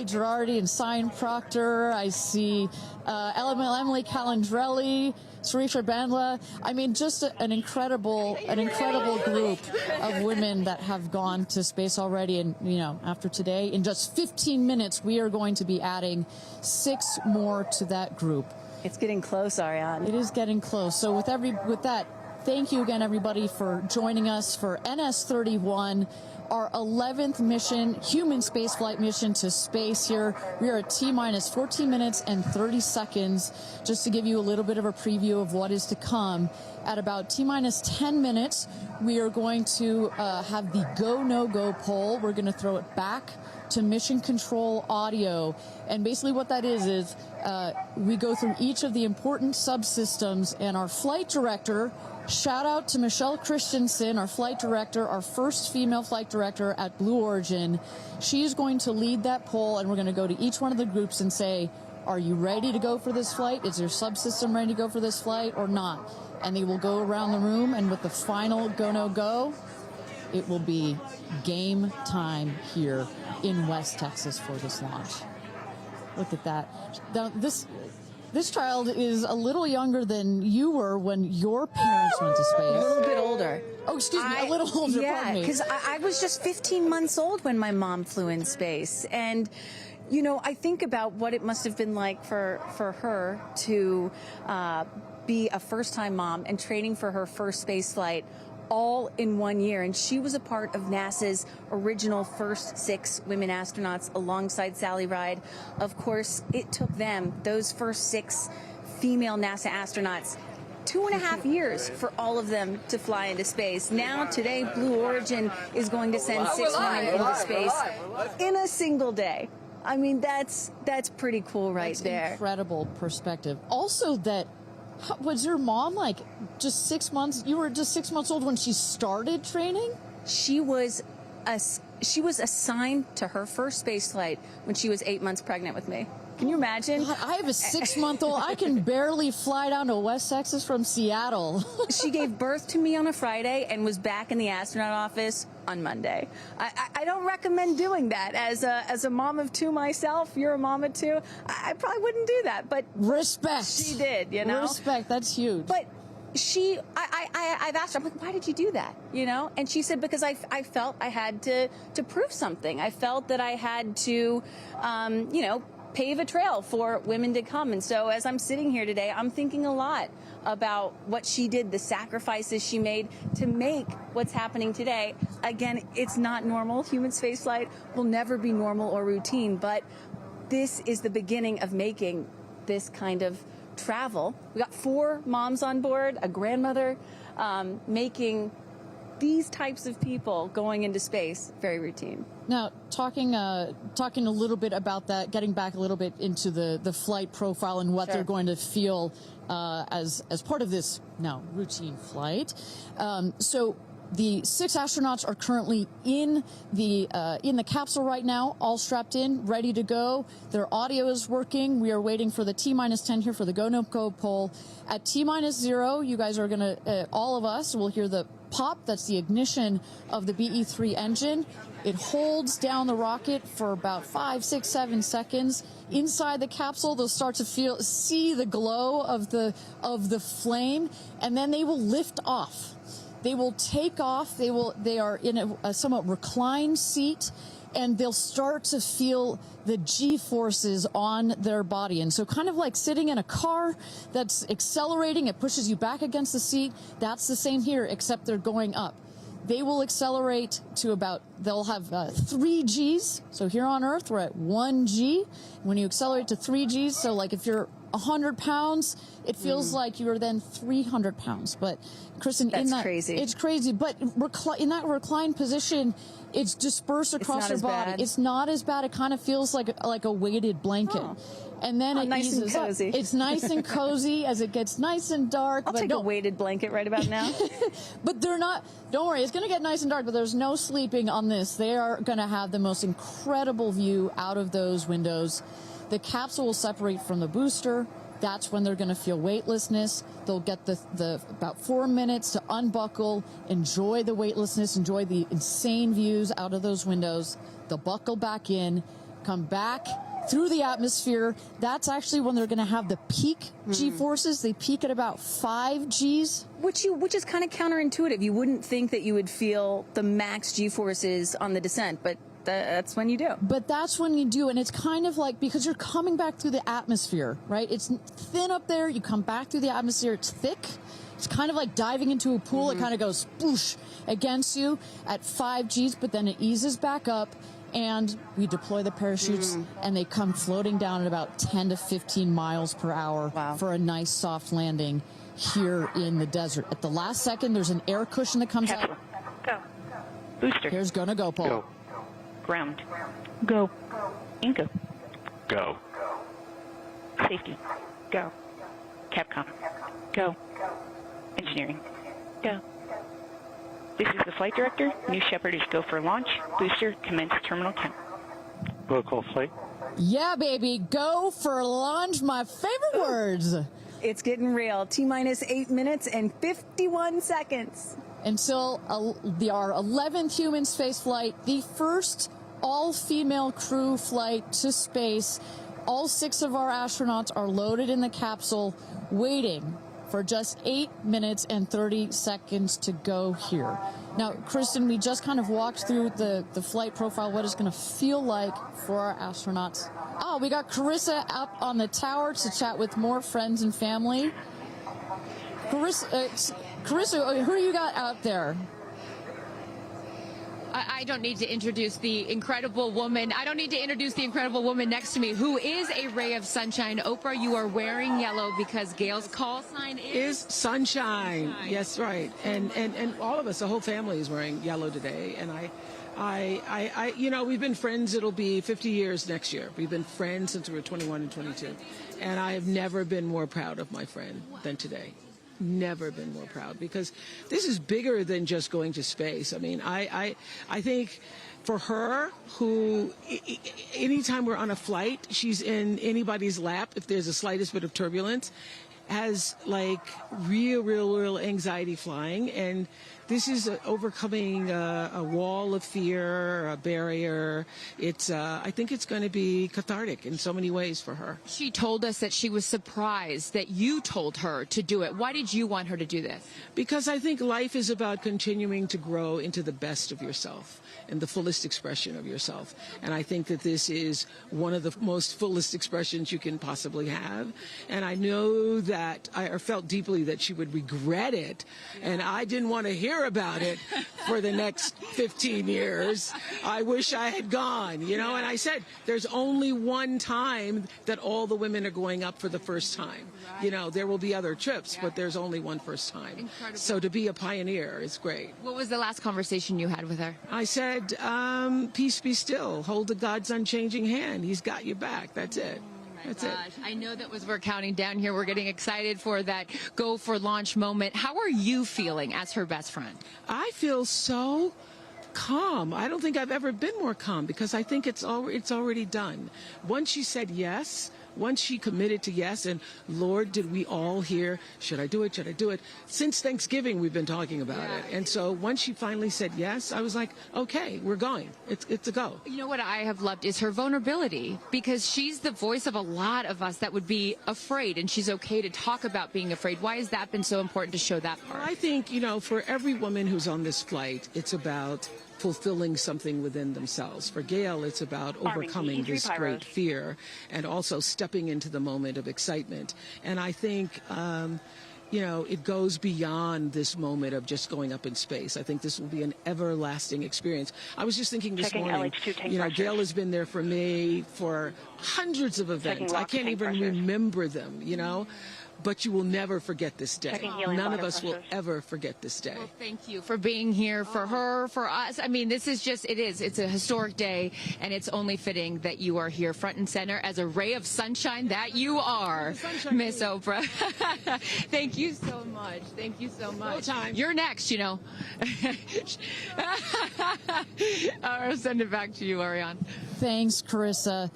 Girardi and Cyan Proctor. I see Emily Calandrelli, Sarisha Bandla. I mean, just an incredible group of women that have gone to space already. And, you know, after today, in just 15 minutes, we are going to be adding 6 more to that group. It's getting close, Ariane. It is getting close. So with that, thank you again, everybody, for joining us for NS-31. Our 11th mission, human spaceflight mission to space here. We are at T-minus 14 minutes and 30 seconds. Just to give you a little bit of a preview of what is to come. At about T-minus 10 minutes, we are going to have the go, no go poll. We're going to throw it back to mission control audio. And basically what that is we go through each of the important subsystems, and our flight director, shout out to Michelle Christensen, our flight director, our first female flight director at Blue Origin. She's going to lead that poll, and we're going to go to each one of the groups and say, are you ready to go for this flight? Is your subsystem ready to go for this flight or not? And they will go around the room, and with the final go, no go, it will be game time here in West Texas for this launch. Look at that. Now, this child is a little younger than you were when your parents went to space. A little bit older. Oh, excuse me, a little older, pardon me. Yeah, because I was just 15 months old when my mom flew in space. And, you know, I think about what it must have been like for her to be a first-time mom and training for her first space flight all in 1 year. And she was a part of NASA's original first 6 women astronauts alongside Sally Ride. Of course, it took them, those first 6 female NASA astronauts, 2.5 years for all of them to fly into space. Now, today, Blue Origin is going to send 6 women into space in a single day. I mean, that's pretty cool right there. Incredible perspective. Also, that was your mom like just 6 months? You were just 6 months old when she started training? She was assigned to her first space flight when she was 8 months pregnant with me. Can you imagine? God, I have a 6-month-old. I can barely fly down to West Texas from Seattle. She gave birth to me on a Friday and was back in the astronaut office on Monday. I don't recommend doing that. As a mom of 2 myself, you're a mom of 2, I probably wouldn't do that. But respect. She did, you know? Respect, that's huge. But I've asked her, I'm like, why did you do that? You know? And she said, because I felt I had to prove something. I felt that I had to, you know, pave a trail for women to come. And so as I'm sitting here today, I'm thinking a lot about what she did, the sacrifices she made to make what's happening today. Again, it's not normal. Human spaceflight will never be normal or routine, but this is the beginning of making this kind of travel. We got 4 moms on board, a grandmother, making these types of people going into space very routine. Now, talking a little bit about that, getting back a little bit into the flight profile and what they're going to feel as part of this now routine flight. So the 6 astronauts are currently in the capsule right now, all strapped in, ready to go. Their audio is working. We are waiting for the T-minus 10 here for the go, no go poll. At T-minus 0, you guys are going to, all of us will hear the pop. That's the ignition of the BE-3 engine. It holds down the rocket for about 5, 6, 7 seconds. Inside the capsule, they'll start to see the glow of the flame, and then they will lift off. They will take off. They are in a somewhat reclined seat, and they'll start to feel the G-forces on their body. And so kind of like sitting in a car that's accelerating, it pushes you back against the seat. That's the same here, except they're going up. They will accelerate to they'll have 3 Gs. So here on Earth, we're at 1 G. When you accelerate to 3 Gs, so like if you're 100 pounds, it feels like you are then 300 pounds. But Kristen, crazy. It's crazy. But in that reclined position, it's dispersed across your body. Bad. It's not as bad. It kind of feels like a weighted blanket. Oh. And then it nice eases and cozy. up. It's nice and cozy as it gets nice and dark. I'll take a weighted blanket right about now. But they're not, don't worry, it's going to get nice and dark, but there's no sleeping on this. They are going to have the most incredible view out of those windows. The capsule will separate from the booster. That's when they're going to feel weightlessness. They'll get the about 4 minutes to unbuckle, enjoy the weightlessness, enjoy the insane views out of those windows. They'll buckle back in. come back through the atmosphere. That's actually when they're going to have the peak G-forces. They peak at about 5 Gs. Which is kind of counterintuitive. You wouldn't think that you would feel the max G-forces on the descent, but that's when you do. But that's when you do, and it's kind of like, because you're coming back through the atmosphere, right? It's thin up there. You come back through the atmosphere. It's thick. It's kind of like diving into a pool. It kind of goes sploosh against you at 5 Gs, but then it eases back up, and we deploy the parachutes, and they come floating down at about 10 to 15 miles per hour for a nice soft landing here in the desert. At the last second, there's an air cushion that comes out. Go. Booster. Here's gonna go, Paul. Go. Ground. Go. Inca. Go. Safety. Go. Capcom. Go. Engineering. Go. This is the flight director. New Shepard is go for launch. Booster, commence terminal count. Protocol flight. Yeah, baby. Go for launch. My favorite words. It's getting real. T-minus 8 minutes and 51 seconds. Until our 11th human space flight, the first all-female crew flight to space. All 6 of our astronauts are loaded in the capsule, waiting for just 8 minutes and 30 seconds to go here. Now, Kristen, we just kind of walked through the flight profile, what it's going to feel like for our astronauts. Oh, we got Carissa up on the tower to chat with more friends and family. Carissa, who you got out there? I don't need to introduce the incredible woman. I don't need to introduce the incredible woman next to me, who is a ray of sunshine. Oprah, you are wearing yellow because Gail's call sign is sunshine. Yes, right. And all of us, the whole family is wearing yellow today. And I you know, we've been friends. It'll be 50 years next year. We've been friends since we were 21 and 22. And I have never been more proud of my friend than today. Never been more proud, because this is bigger than just going to space. I mean, I think for her, who anytime we're on a flight, she's in anybody's lap if there's the slightest bit of turbulence, has like real anxiety flying. And this is overcoming a wall of fear, a barrier. It's I think it's going to be cathartic in so many ways for her. She told us that she was surprised that you told her to do it. Why did you want her to do this? Because I think life is about continuing to grow into the best of yourself and the fullest expression of yourself. And I think that this is one of the most fullest expressions you can possibly have. And I know that I felt deeply that she would regret it. And I didn't want to hear about it for the next 15 years. I wish I had gone, you know. And I said, there's only one time that all the women are going up for the first time. You know, there will be other trips, but there's only one first time. Incredible. So to be a pioneer is great. What was the last conversation you had with her? I said, peace be still. Hold the God's unchanging hand. He's got your back. That's it. That's it. I know that as we're counting down here, we're getting excited for that go for launch moment. How are you feeling as her best friend? I feel so calm. I don't think I've ever been more calm, because I think it's already done. Once she said yes, once she committed to yes, and Lord, did we all hear, should I do it, should I do it? Since Thanksgiving, we've been talking about it. And so once she finally said yes, I was like, okay, we're going. It's a go. You know what I have loved is her vulnerability, because she's the voice of a lot of us that would be afraid, and she's okay to talk about being afraid. Why has that been so important to show that part? Well, I think, you know, for every woman who's on this flight, it's about fulfilling something within themselves. For Gail, it's about overcoming this great fear and also stepping into the moment of excitement. And I think, you know, it goes beyond this moment of just going up in space. I think this will be an everlasting experience. I was just thinking this morning, you know, Gail has been there for me for hundreds of events. I can't even remember them, you know. But you will never forget this day. None of us will ever forget this day. Well, thank you for being here, for her, for us. I mean, this is just, it's a historic day, and it's only fitting that you are here front and center as a ray of sunshine that you are, Miss Oprah. Thank you so much. Thank you so much. No time. You're next, you know. I'll send it back to you, Ariane. Thanks, Carissa.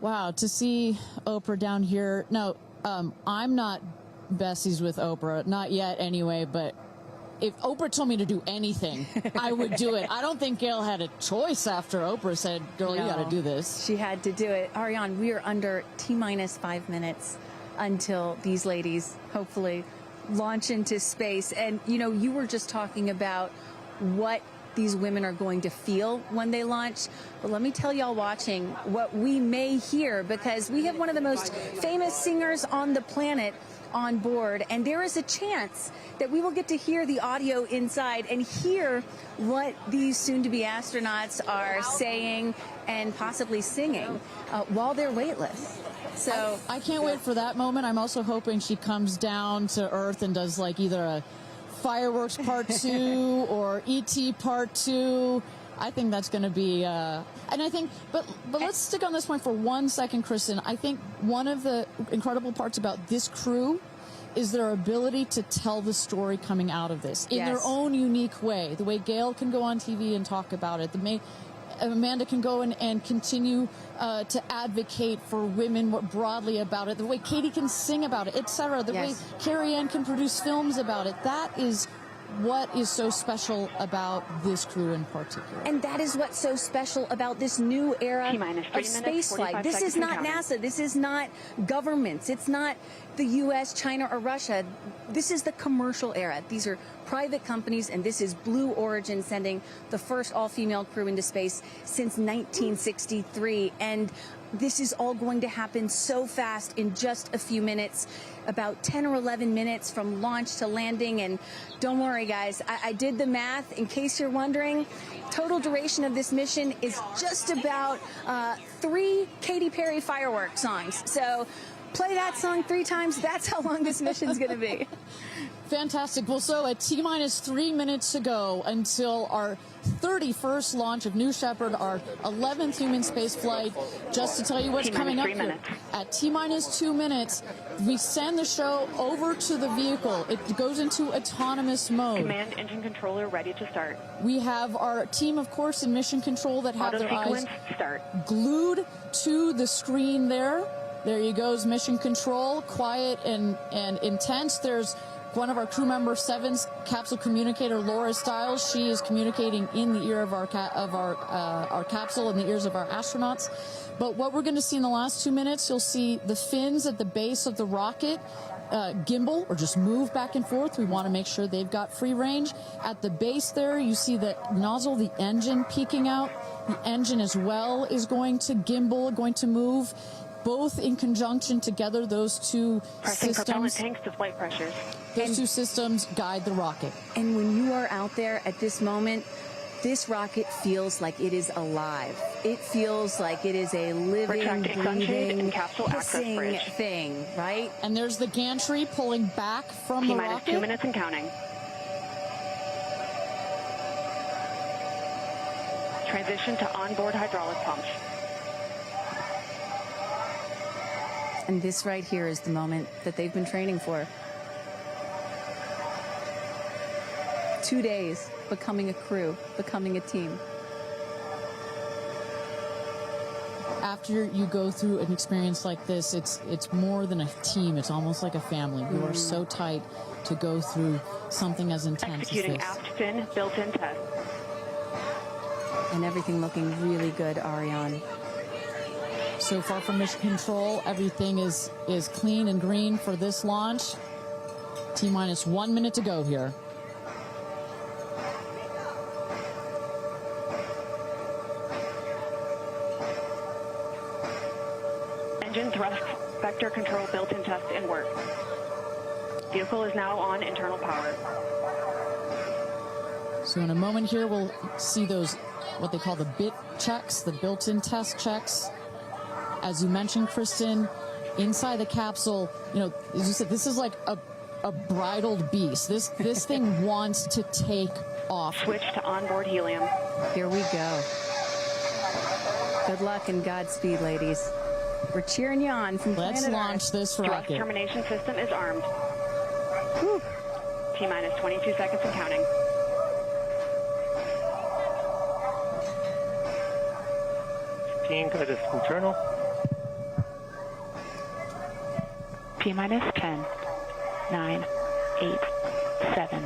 Wow, to see Oprah down here. No, I'm not besties with Oprah, not yet anyway, but if Oprah told me to do anything, I would do it. I don't think Gail had a choice after Oprah said, girl, you got to do this. She had to do it. Ariane, we are under T-minus 5 minutes until these ladies hopefully launch into space. And, you know, you were just talking about what these women are going to feel when they launch. But let me tell y'all watching what we may hear, because we have one of the most famous singers on the planet on board, and there is a chance that we will get to hear the audio inside and hear what these soon-to-be astronauts are saying and possibly singing while they're weightless. So I can't wait for that moment. I'm also hoping she comes down to Earth and does like either a Fireworks Part 2 or E.T. Part 2. I think that's going to be, and I think, but let's stick on this point for 1 second, Kristen. I think one of the incredible parts about this crew is their ability to tell the story coming out of this in their own unique way. The way Gail can go on TV and talk about it. Amanda can go and continue to advocate for women more broadly about it. The way Katie can sing about it, etc. The way Carrie Ann can produce films about it. That is what is so special about this crew in particular. And that is what's so special about this new era of space flight. This is not NASA. This is not governments. It's not the U.S., China, or Russia. This is the commercial era. These are private companies, and this is Blue Origin sending the first all-female crew into space since 1963. And this is all going to happen so fast in just a few minutes, about 10 or 11 minutes from launch to landing. And don't worry, guys, I did the math. In case you're wondering, total duration of this mission is just about 3 Katy Perry fireworks songs. So play that song 3 times. That's how long this mission's going to be. Fantastic. Well, so at T-minus 3 minutes to go until our 31st launch of New Shepard, our 11th human space flight. Just to tell you what's coming up here. At T-minus 2 minutes, we send the show over to the vehicle. It goes into autonomous mode. Command engine controller ready to start. We have our team, of course, in mission control that have their eyes glued to the screen there. There you goes, mission control, quiet and intense. There's one of our crew member 7's capsule communicator, Laura Stiles. She is communicating in the ear of our capsule, in the ears of our astronauts. But what we're going to see in the last 2 minutes, you'll see the fins at the base of the rocket gimbal or just move back and forth. We want to make sure they've got free range. At the base there, you see the nozzle, the engine peeking out. The engine as well is going to gimbal, going to move. Both in conjunction together, those two systems. Propellant tanks to flight pressures. Those two systems guide the rocket. And when you are out there at this moment, this rocket feels like it is alive. It feels like it is a living, breathing, hissing thing, right? And there's the gantry pulling back from the rocket. T-minus 2 minutes and counting. Transition to onboard hydraulic pumps. And this right here is the moment that they've been training for. 2 days, becoming a crew, becoming a team. After you go through an experience like this, it's more than a team. It's almost like a family. You are so tight to go through something as intense as this. Executing aft fin built-in test. And everything looking really good, Ariane. So far from mission control, everything is clean and green for this launch. T-minus 1 minute to go here. Engine thrust vector control built-in test in work. Vehicle is now on internal power. So in a moment here, we'll see those, what they call the bit checks, the built-in test checks. As you mentioned, Kristen, inside the capsule, you know, as you said, this is like a bridled beast. This thing wants to take off. Switch to onboard helium. Here we go. Good luck and Godspeed, ladies. We're cheering you on from Let's planet launch Earth. this rocket. Thrust termination system is armed. Whew. T-minus 22 seconds and counting. Go to internal. T-minus 10, 9, 8, 7,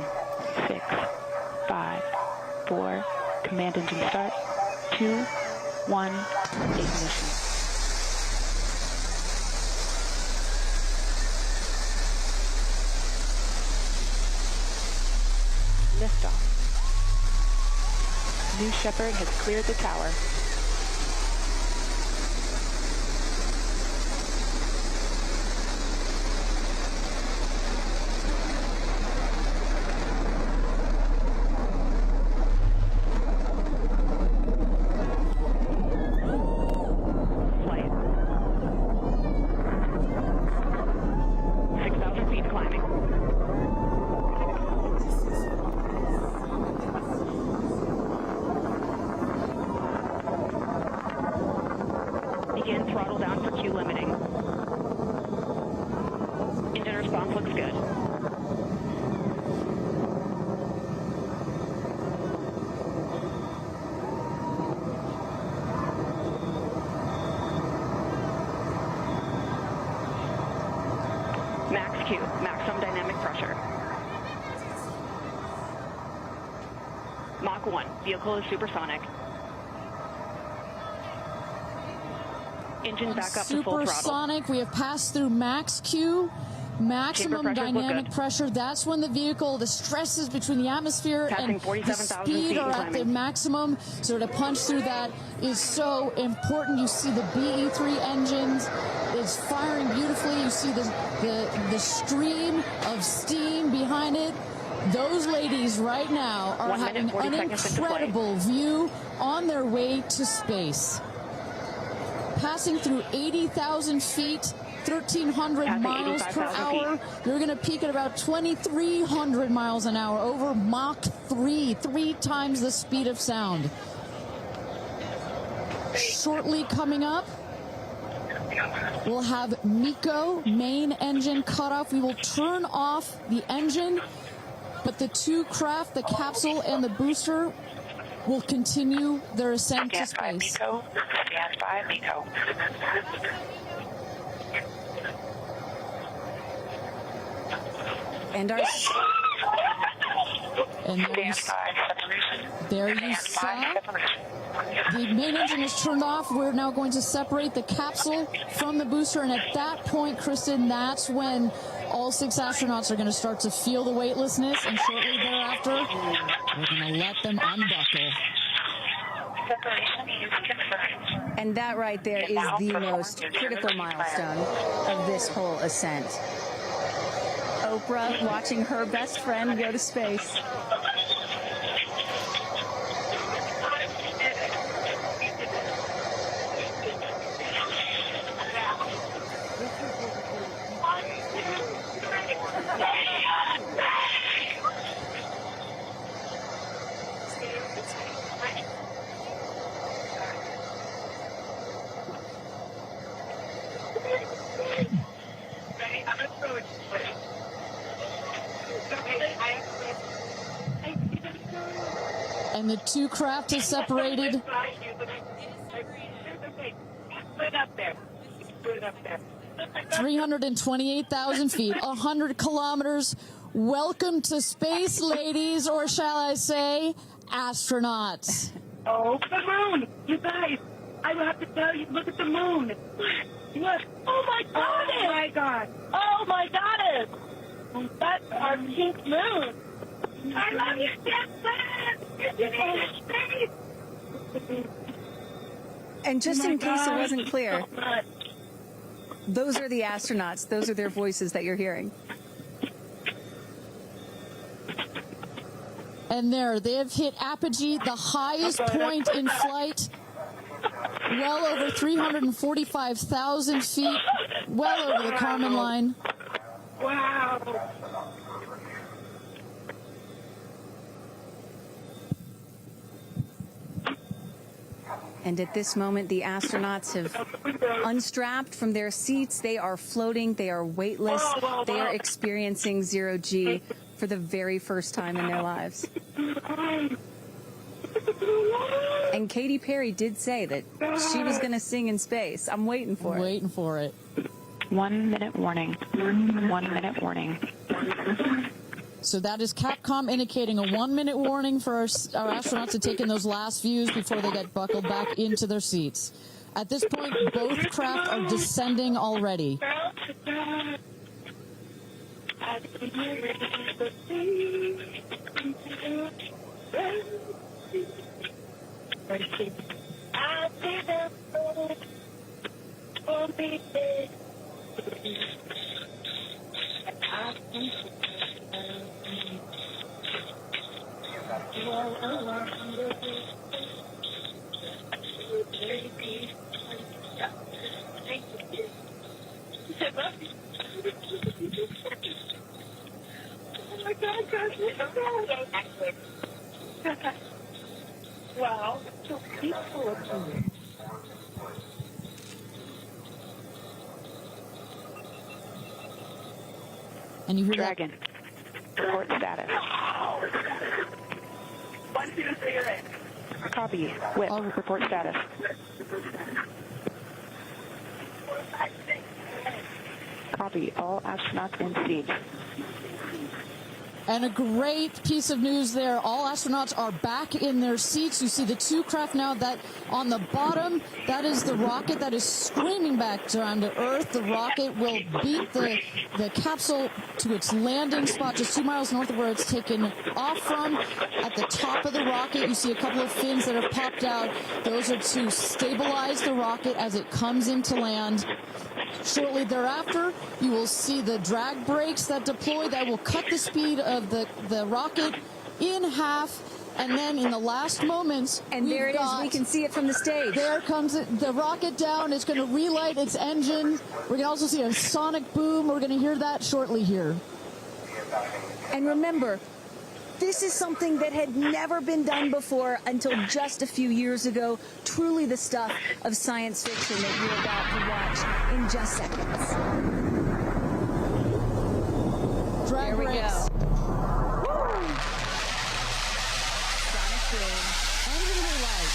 6, command engine start. 2, 1, ignition. Liftoff. New Shepard has cleared the tower. Flight. 6,000 feet climbing. Begin throttle down for Q limiting. Engine response looks good. Max Q, maximum dynamic pressure. Mach 1, vehicle is supersonic. Engine back up to full throttle. Supersonic. We have passed through max Q, maximum pressures look dynamic good. pressure. That's when the vehicle, the stresses between the atmosphere Passing and the 47,000 speed feet are and at the climbing. maximum. So to punch through that is so important. You see the BE3 engines is firing beautifully. You see the stream of steam behind it. Those ladies right now are 1 minute, having 40 an seconds into flight. incredible view on their way to space. Passing through 80,000 feet, 1,300 Passing miles per 85,000 hour. feet. You're going to peak at about 2,300 miles an hour over Mach 3, 3 times the speed of sound. Shortly coming up, we'll have MECO, main engine cutoff. We will turn off the engine, but the two craft, the capsule and the booster, will continue their ascent to Stand by, space. MECO. Stand by, MECO. And our And there you saw the main engine is turned off. We're now going to separate the capsule from the booster, and at that point, Kristen, that's when all 6 astronauts are going to start to feel the weightlessness, and shortly thereafter, we're going to let them unbuckle. And that right there is the most critical milestone of this whole ascent. Oprah watching her best friend go to space. And the two craft is separated. 328,000 feet, 100 kilometers. Welcome to space, ladies, or shall I say, astronauts. Oh, the moon! You guys, I have to tell you, look at the moon. Look. Oh, my God. Oh, my God. Oh, my goddess. That's our pink moon. I love you, Jackson. And just in case it wasn't So clear, much. those are the astronauts. Those are their voices that you're hearing. And there, they have hit apogee, the highest point in flight, well over 345,000 feet, well over the Kármán line. Wow. And at this moment, the astronauts have unstrapped from their seats. They are floating. They are weightless. They are experiencing zero-G for the very first time in their lives. And Katy Perry did say that she was going to sing in space. I'm waiting for it. Waiting for it. 1 minute warning. 1 minute warning. So that is Capcom indicating a 1-minute warning for our astronauts to take in those last views before they get buckled back into their seats. At this point, both craft are descending already. Wow, so peaceful up here. And you hear Dragon, report status. Copy. Whip, report status. Copy. All astronauts in seats. And a great piece of news there. All astronauts are back in their seats. You see the two craft now. That on the bottom, that is the rocket that is screaming back down to Earth. The rocket will beat the capsule to its landing spot just 2 miles north of where it's taken off from. At the top of the rocket, you see a couple of fins that have popped out. Those are to stabilize the rocket as it comes into land. Shortly thereafter, you will see the drag brakes that deploy that will cut the speed of the rocket in half. And then in the last moments, and there it is. We can see it from the stage. There comes the rocket down. It's going to relight its engine. We're going to also see a sonic boom. We're going to hear that shortly here. And remember, this is something that had never been done before until just a few years ago. Truly the stuff of science fiction that you're about to watch in just seconds. Drag there we brakes. go. Woo! Sonic boom. Engine relight.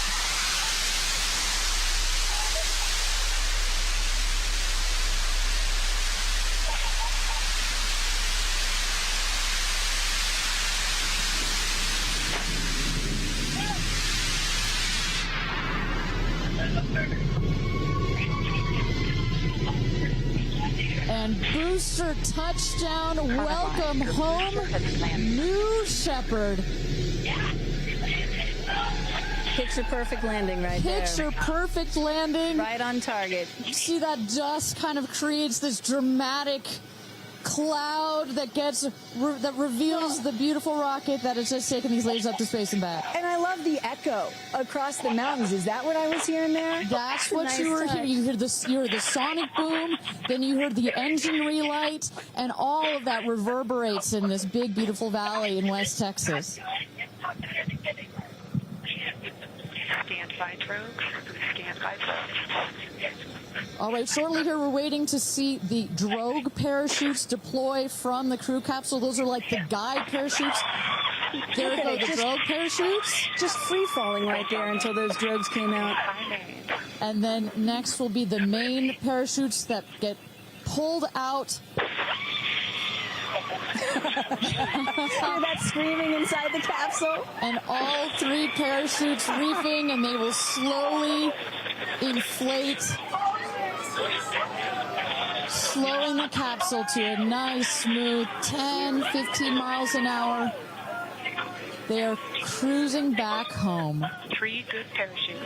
And booster touchdown, welcome home, New Shepard. Picture perfect landing right there. Picture perfect landing. Right on target. See that dust kind of creates this dramatic cloud that reveals the beautiful rocket that has just taken these ladies up to space and back. And I love the echo across the mountains. Is that what I was hearing there? That's what you were hearing. You heard the sonic boom, then you heard the engine relight, and all of that reverberates in this big, beautiful valley in West Texas. Stand by drogues. Stand by drogues. All right, shortly here we're waiting to see the drogue parachutes deploy from the crew capsule. Those are like the guide parachutes. There go the drogue parachutes. Just free falling right there until those drogues came out. And then next will be the main parachutes that get pulled out. Hear that screaming inside the capsule? And all three parachutes reefing, and they will slowly inflate, slowing the capsule to a nice, smooth 10, 15 miles an hour. They are cruising back home. 3 good parachutes.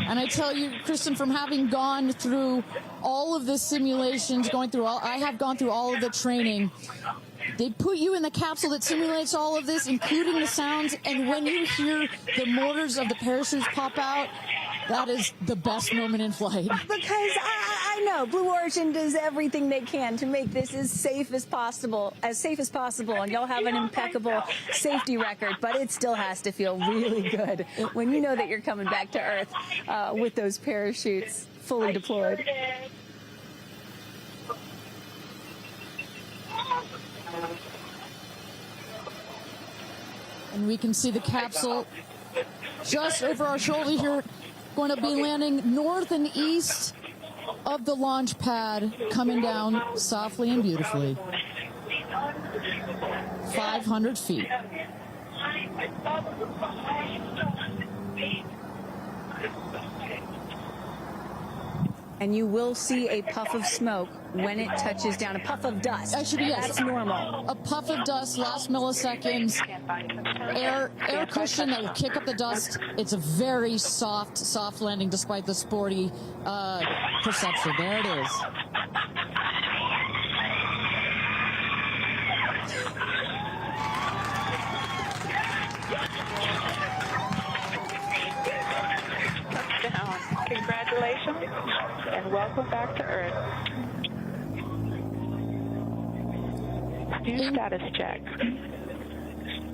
And I tell you, Kristen, from having gone through all of the simulations, I have gone through all of the training. They put you in the capsule that simulates all of this, including the sounds, and when you hear the motors of the parachutes pop out, that is the best moment in flight. Because I know Blue Origin does everything they can to make this as safe as possible, and y'all have an impeccable safety record, but it still has to feel really good when you know that you're coming back to Earth with those parachutes fully deployed. And we can see the capsule just over our shoulder here, going to be landing north and east of the launch pad coming down softly and beautifully. 500 feet. And you will see a puff of smoke when it touches down, a puff of dust. Actually, yes. That's normal. A puff of dust, last milliseconds, air cushion that will kick up the dust. It's a very soft landing despite the sporty perception. There it is. Congratulations and welcome back to Earth. Do status check.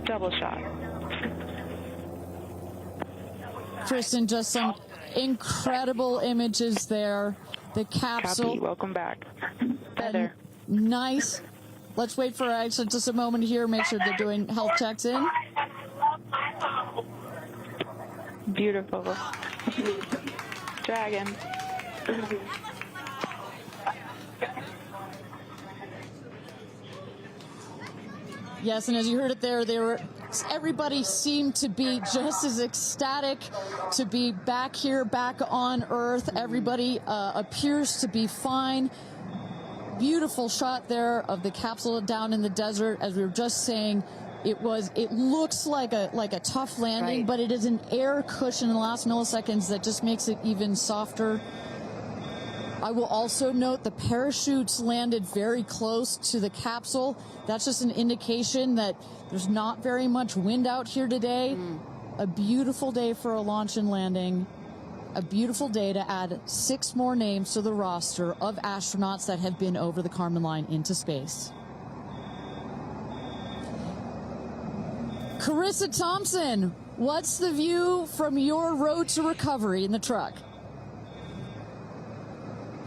Double shot. Kristen, just some incredible images there. The capsule. Copy. Welcome back. Feather. Nice. Let's wait for just a moment here. Make sure they're doing health checks in. Beautiful. Dragon. Yes, and as you heard it there, everybody seemed to be just as ecstatic to be back here, back on Earth. Everybody appears to be fine. Beautiful shot there of the capsule down in the desert. As we were just saying, it looks like a tough landing, right, but it is an air cushion in the last milliseconds that just makes it even softer. I will also note the parachutes landed very close to the capsule. That's just an indication that there's not very much wind out here today. A beautiful day for a launch and landing. A beautiful day to add 6 more names to the roster of astronauts that have been over the Kármán line into space. Carissa Thompson, what's the view from your road to recovery in the truck?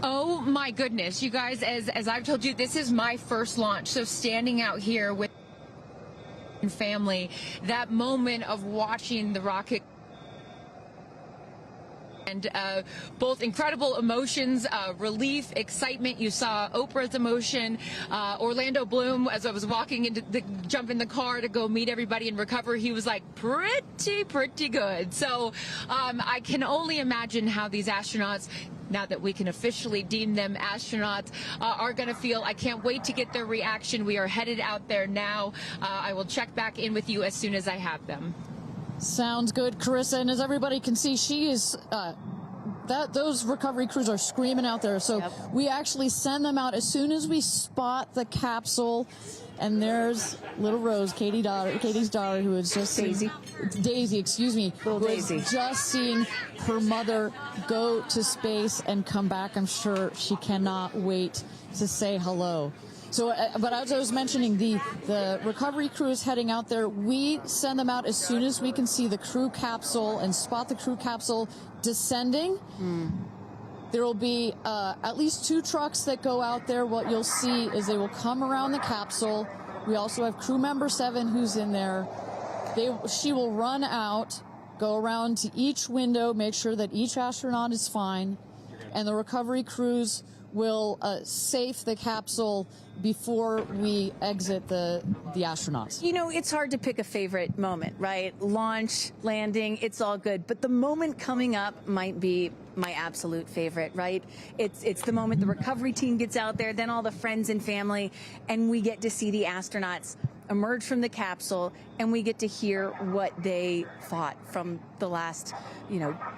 Oh my goodness, you guys, as I've told you, this is my first launch. So standing out here with family, that moment of watching the rocket, and both incredible emotions, relief, excitement. You saw Oprah's emotion, Orlando Bloom, as I was walking jump in the car to go meet everybody and recover, he was like, pretty good. So I can only imagine how these astronauts, now that we can officially deem them astronauts, are going to feel. I can't wait to get their reaction. We are headed out there now. I will check back in with you as soon as I have them. Sounds good, Carissa. And as everybody can see, she is those recovery crews are screaming out there. So we actually send them out as soon as we spot the capsule. And there's little Rose, Katie's daughter, who is just Daisy, excuse me, who is just seeing her mother go to space and come back. I'm sure she cannot wait to say hello. So, but as I was mentioning, the recovery crew is heading out there. We send them out as soon as we can see the crew capsule and spot the crew capsule descending. There will be at least 2 trucks that go out there. What you'll see is they will come around the capsule. We also have crew member 7 who's in there. She will run out, go around to each window, make sure that each astronaut is fine, and the recovery crews will safe the capsule before we exit the astronauts. You know, it's hard to pick a favorite moment, right? Launch, landing, it's all good. But the moment coming up might be my absolute favorite, right? It's the moment the recovery team gets out there, then all the friends and family, and we get to see the astronauts emerge from the capsule, and we get to hear what they thought from the last,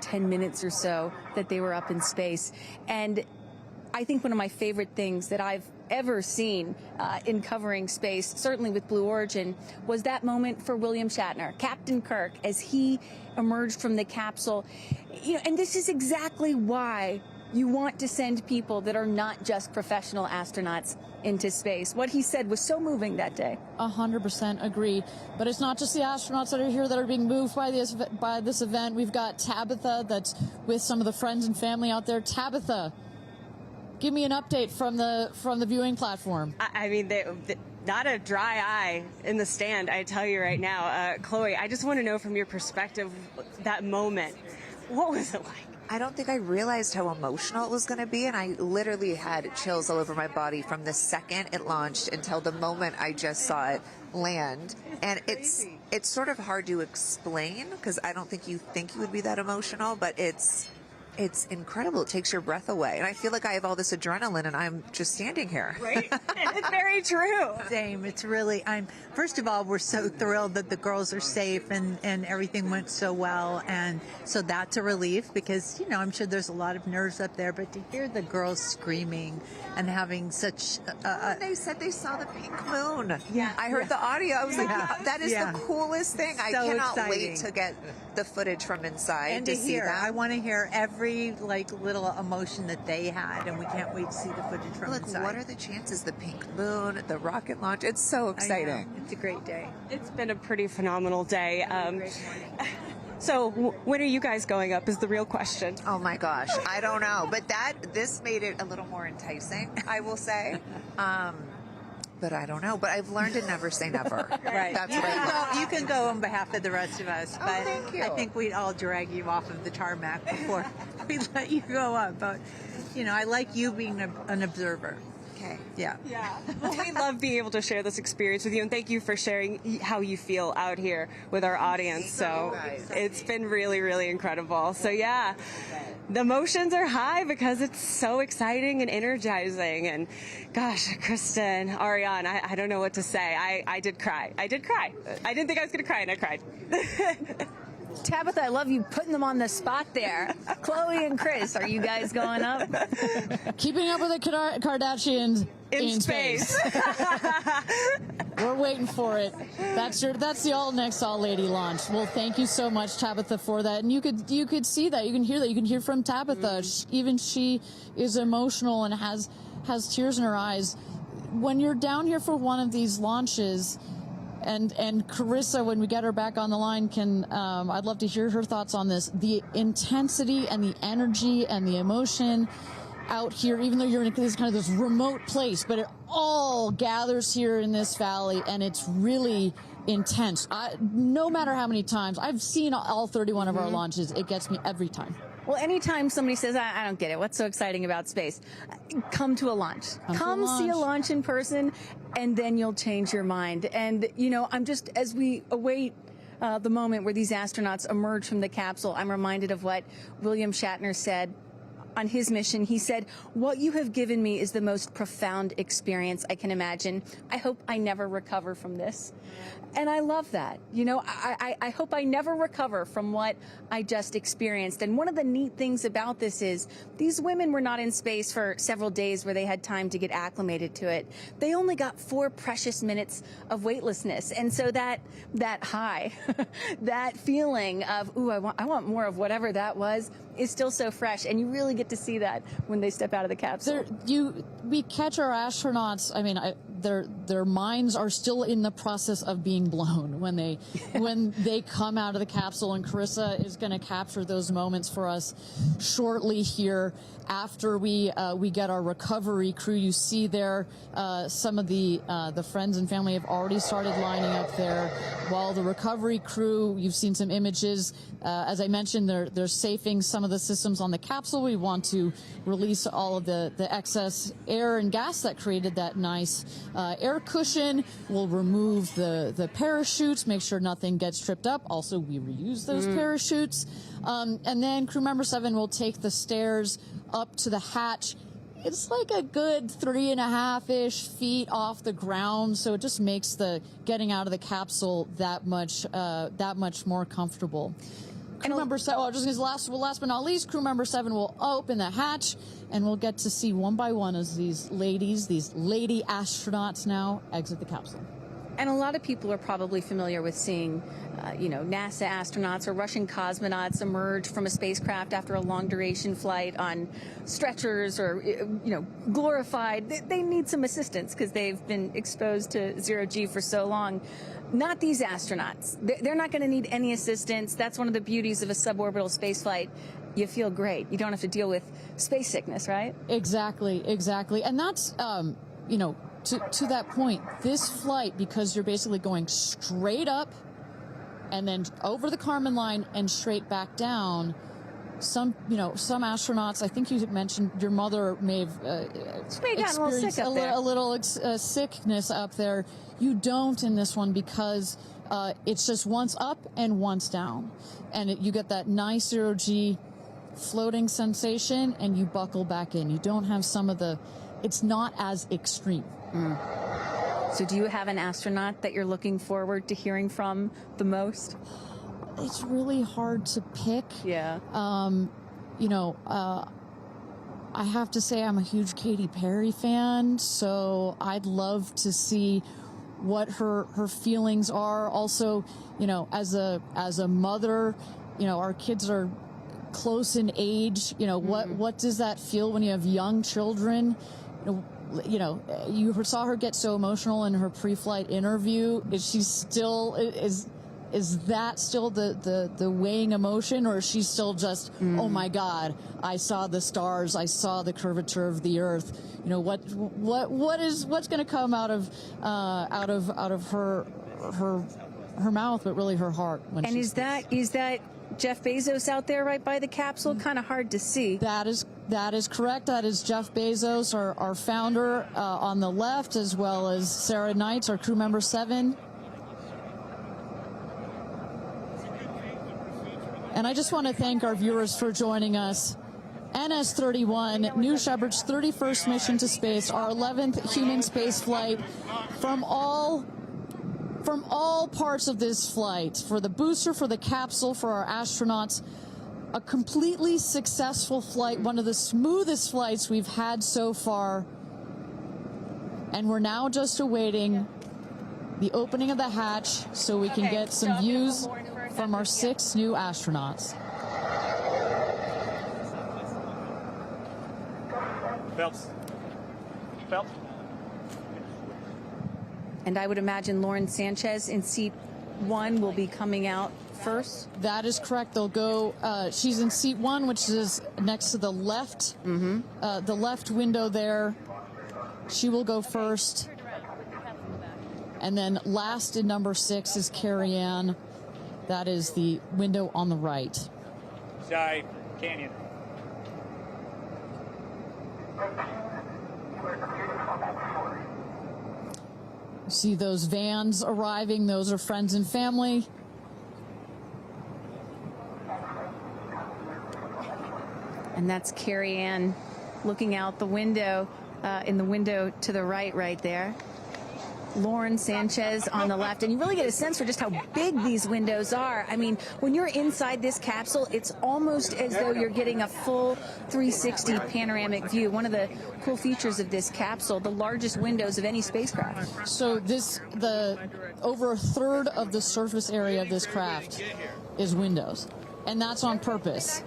10 minutes or so that they were up in space. And I think one of my favorite things that I've ever seen in covering space, certainly with Blue Origin, was that moment for William Shatner, Captain Kirk, as he emerged from the capsule. And this is exactly why you want to send people that are not just professional astronauts into space. What he said was so moving that day. 100% agree. But it's not just the astronauts that are here that are being moved by this event. We've got Tabitha that's with some of the friends and family out there. Tabitha, give me an update from the viewing platform. I mean, not a dry eye in the stand, I tell you right now. Chloe, I just want to know from your perspective, that moment, what was it like? I don't think I realized how emotional it was going to be, and I literally had chills all over my body from the second it launched until the moment I just saw it land. And it's sort of hard to explain because I don't think you would be that emotional, but it's incredible. It takes your breath away. And I feel like I have all this adrenaline and I'm just standing here. Right? It's very true. Same. It's really, first of all, we're so thrilled that the girls are safe and everything went so well. And so that's a relief because, you know, I'm sure there's a lot of nerves up there, but to hear the girls screaming and having such they said they saw the pink moon. Yeah. I heard the audio. I was like, Yeah. that is Yeah. the coolest thing. I So cannot exciting. wait to get the footage from inside and to to see hear. that. I want to hear every little emotion that they had, and we can't wait to see the footage from Like, inside. what are the chances? The pink moon, the rocket launch. It's so I know. exciting. It's a great day. It's been a pretty phenomenal day. Great morning. So when are you guys going up is the real question. Oh my gosh, I don't know, but this made it a little more enticing, I will say. But I don't know. But I've learned to never say never. Right. That's you what can I go. You can go on behalf of the rest of us, Oh, but thank you. I think we'd all drag you off of the tarmac before we let you go up. But you know, I like you being an observer. Okay. Yeah. Yeah. Well, we love being able to share this experience with you, and thank you for sharing how you feel out here with our audience. So it's been really, really incredible. So yeah, the emotions are high because it's so exciting and energizing. And gosh, Kristen, Ariane, I don't know what to say. I did cry. I did cry. I didn't think I was going to cry, and I cried. Tabitha, I love you putting them on the spot there. Chloe and Chris, are you guys going up? Keeping up with the Kardashians in space. We're waiting for it. That's the all next all lady launch. Well, thank you so much, Tabitha, for that. And you could see that, you can hear that, you can hear from Tabitha. Even she is emotional and has tears in her eyes. When you're down here for one of these launches. And Carissa, when we get her back on the line, I'd love to hear her thoughts on this. The intensity and the energy and the emotion out here, even though you're in this remote place, but it all gathers here in this valley, and it's really intense. No matter how many times I've seen all 31 of our launches, it gets me every time. Well, anytime somebody says, I don't get it, what's so exciting about space? Come to a launch. Come see a launch in person, and then you'll change your mind. And, you know, as we await the moment where these astronauts emerge from the capsule, I'm reminded of what William Shatner said on his mission. He said, "What you have given me is the most profound experience I can imagine. I hope I never recover from this." And I love that. You know, I hope I never recover from what I just experienced. And one of the neat things about this is these women were not in space for several days where they had time to get acclimated to it. They only got 4 precious minutes of weightlessness. And so that high, that feeling of, ooh, I want more of whatever that was, is still so fresh. And you really get to see that when they step out of the capsule. We catch our astronauts. I mean, their minds are still in the process of being blown when they come out of the capsule, and Carissa is going to capture those moments for us shortly here after we get our recovery crew. You see there some of the friends and family have already started lining up there, while the recovery crew, you've seen some images. As I mentioned, they're safing some of the systems on the capsule. We want to release all of the excess air and gas that created that nice air cushion. We'll remove the parachutes, make sure nothing gets tripped up. Also, we reuse those parachutes. And then crew member 7 will take the stairs up to the hatch. It's like a good 3.5-ish feet off the ground, so it just makes the getting out of the capsule that much more comfortable. Crew member 7, last but not least, crew member 7 will open the hatch, and we'll get to see one by one as these lady astronauts now exit the capsule. And a lot of people are probably familiar with seeing, NASA astronauts or Russian cosmonauts emerge from a spacecraft after a long duration flight on stretchers or, glorified. They need some assistance because they've been exposed to zero G for so long. Not these astronauts. They're not going to need any assistance. That's one of the beauties of a suborbital spaceflight. You feel great. You don't have to deal with space sickness, right? Exactly. And that's, to that point, this flight, because you're basically going straight up and then over the Kármán line and straight back down, some astronauts, I think you mentioned your mother may have gotten a little sick up there. a little sickness up there. You don't in this one because it's just once up and once down. And you get that nice zero-G floating sensation and you buckle back in. You don't have it's not as extreme. So do you have an astronaut that you're looking forward to hearing from the most? It's really hard to pick. Yeah. I have to say I'm a huge Katy Perry fan, so I'd love to see what her feelings are. Also, as a mother, our kids are close in age. What does that feel when you have young children? You saw her get so emotional in her pre-flight interview. Is that still the weighing emotion, or is she still just, oh my God, I saw the stars, I saw the curvature of the Earth? What's going to come out of her mouth, but really her heart? And is that Jeff Bezos out there right by the capsule? Kind of hard to see. That is correct. That is Jeff Bezos, our founder, on the left, as well as Sarah Knights, our crew member 7. And I just want to thank our viewers for joining us. NS-31, New Shepard's 31st mission to space, our 11th human space flight. From all parts of this flight, for the booster, for the capsule, for our astronauts, a completely successful flight, one of the smoothest flights we've had so far. And we're now just awaiting the opening of the hatch so we can get some views from our 6 new astronauts. Phelps. And I would imagine Lauren Sanchez in seat 1 will be coming out first. That is correct. They'll go. She's in seat 1, which is next to the left. The left window there. She will go first. And then last in number 6 is Carrie Ann. That is the window on the right. Side canyon. You see those vans arriving. Those are friends and family. And that's Carrie Ann looking out the window, in the window to the right there. Lauren Sanchez on the left, and you really get a sense for just how big these windows are. I mean, when you're inside this capsule, it's almost as though you're getting a full 360 panoramic view. One of the cool features of this capsule, the largest windows of any spacecraft. So over a third of the surface area of this craft is windows, and that's on purpose.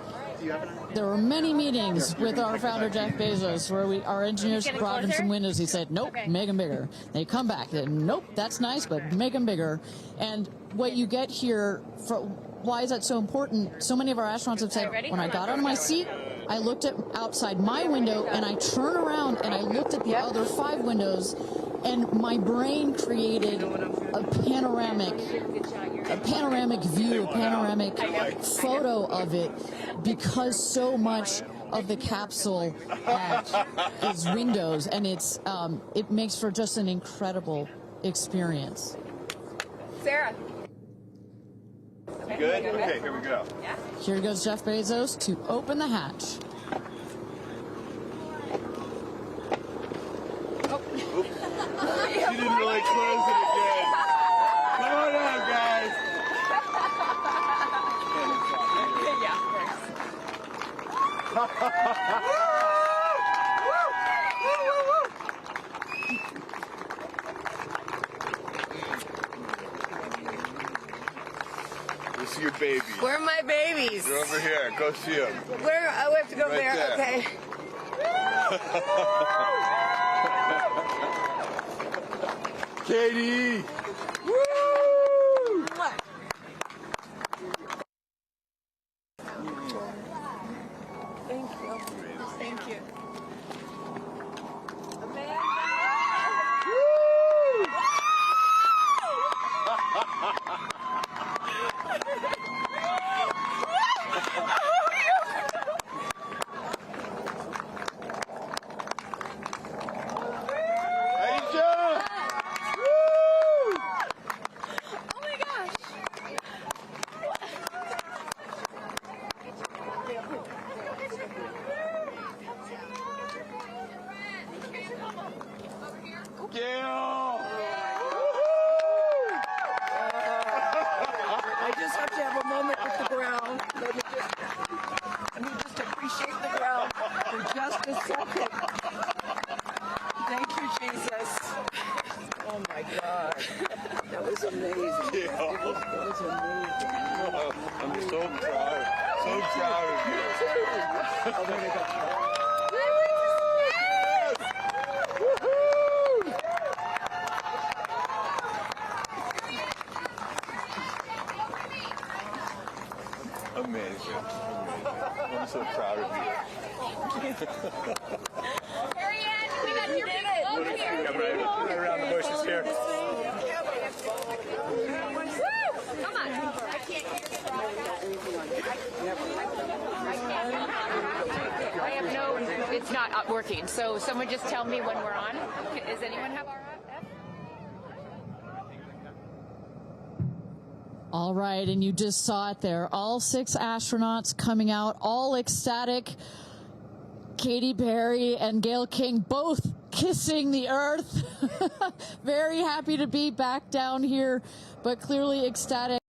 There were many meetings with our founder, Jeff Bezos, where our engineers brought him some windows. He said, nope, make them bigger. They come back, nope, that's nice, but make them bigger. And what you get here, why is that so important? So many of our astronauts have said, when I got out of my seat, I looked at outside my window, and I turned around, and I looked at the other 5 windows, and my brain created a panoramic view, a panoramic photo of it, because so much of the capsule is windows, and it makes for just an incredible experience. Sarah. Good? Okay, here we go. Yeah. Here goes Jeff Bezos to open the hatch. She didn't really close it again. Come on out, guys. This is your baby. Where are my babies? They're over here. Go see them. Where? Oh, we have to go Right there. there. Okay. Katie! Woo! Thank you. Thank you. so proud of you. Oh, there they go. Amazing. I'm so proud of you. We got your Come right around the bushes here. Come on. I have no, it's not working. So someone just tell me when we're on. Does anyone have RF? All right, and you just saw it there. All 6 astronauts coming out, all ecstatic. Katy Perry and Gayle King both kissing the earth. Very happy to be back down here, but clearly ecstatic.